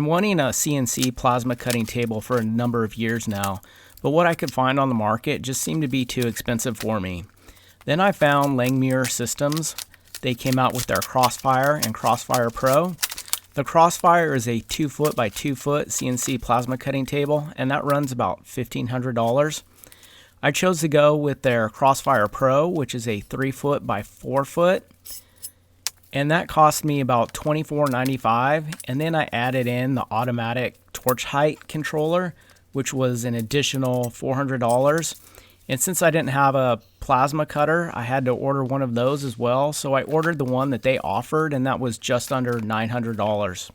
wanting a CNC plasma cutting table for a number of years now, but what I could find on the market just seemed to be too expensive for me. Then I found Langmuir Systems. They came out with their Crossfire and Crossfire Pro. The Crossfire is a 2 foot by 2 foot CNC plasma cutting table, and that runs about $1,500. I chose to go with their Crossfire Pro, which is a 3 foot by 4 foot, and that cost me about $24.95. And then I added in the automatic torch height controller, which was an additional $400. And since I didn't have a plasma cutter, I had to order one of those as well. So I ordered the one that they offered, and that was just under $900.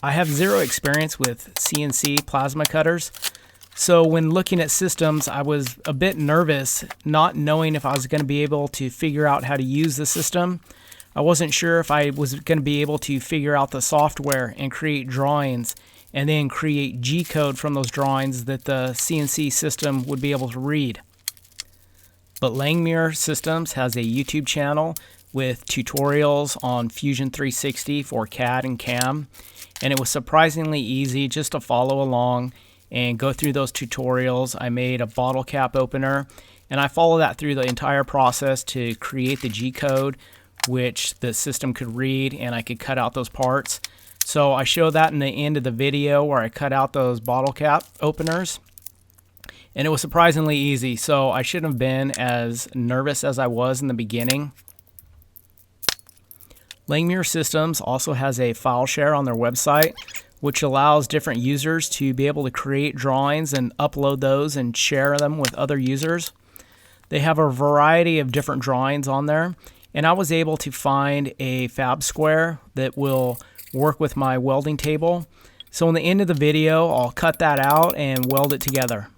I have zero experience with CNC plasma cutters. So when looking at systems, I was a bit nervous, not knowing if I was going to be able to figure out how to use the system. I wasn't sure if I was going to be able to figure out the software and create drawings and then create G-code from those drawings that the CNC system would be able to read. But Langmuir Systems has a YouTube channel with tutorials on Fusion 360 for CAD and CAM, and it was surprisingly easy just to follow along and go through those tutorials. I made a bottle cap opener, and I followed that through the entire process to create the G-code, which the system could read, and I could cut out those parts. So I show that in the end of the video where I cut out those bottle cap openers, and it was surprisingly easy. So I shouldn't have been as nervous as I was in the beginning. Langmuir Systems also has a file share on their website, which allows different users to be able to create drawings and upload those and share them with other users. They have a variety of different drawings on there, and I was able to find a Fab Square that will work with my welding table. So in the end of the video, I'll cut that out and weld it together.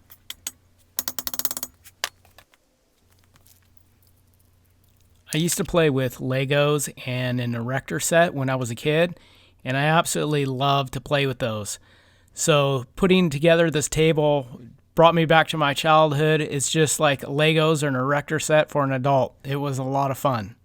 I used to play with Legos and an erector set when I was a kid, and I absolutely love to play with those. So putting together this table brought me back to my childhood. It's just like Legos or an erector set for an adult. It was a lot of fun.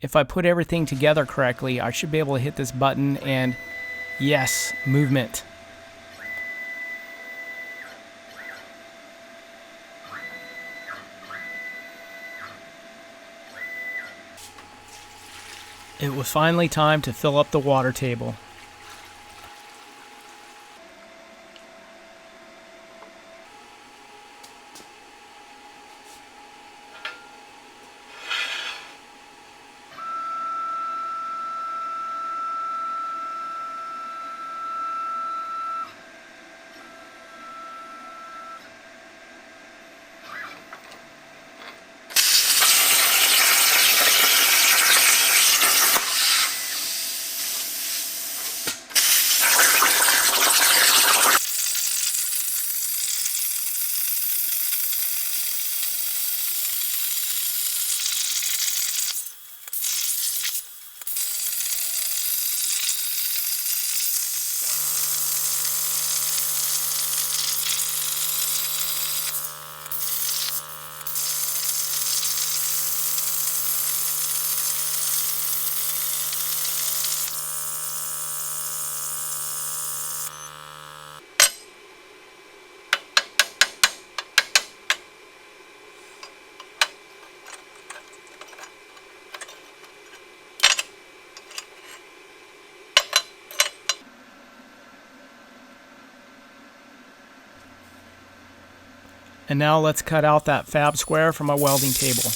If I put everything together correctly, I should be able to hit this button and yes, movement. It was finally time to fill up the water table. And now let's cut out that Fab Square from my welding table.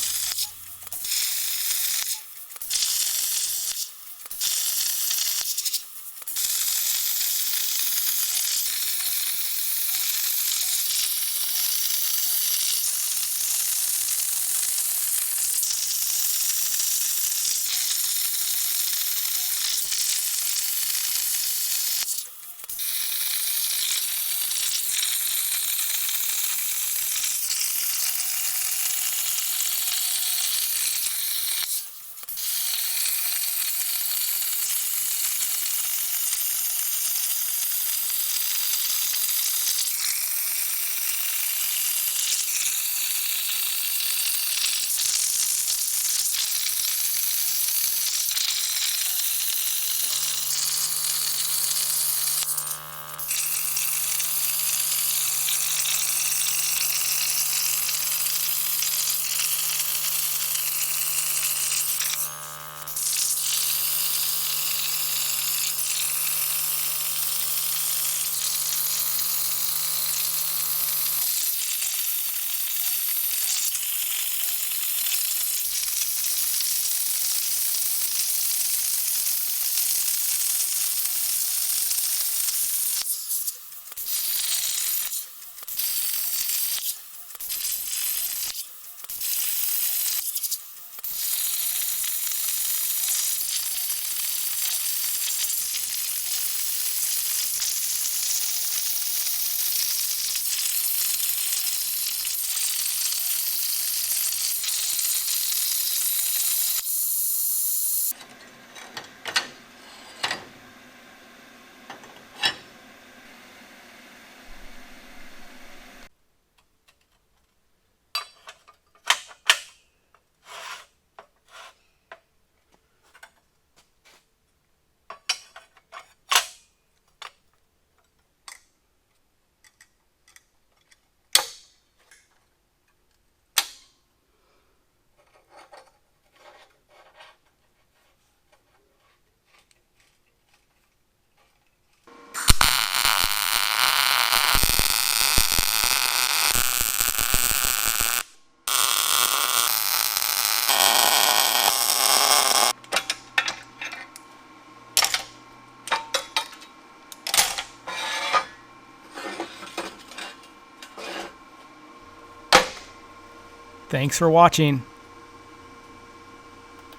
Thanks for watching.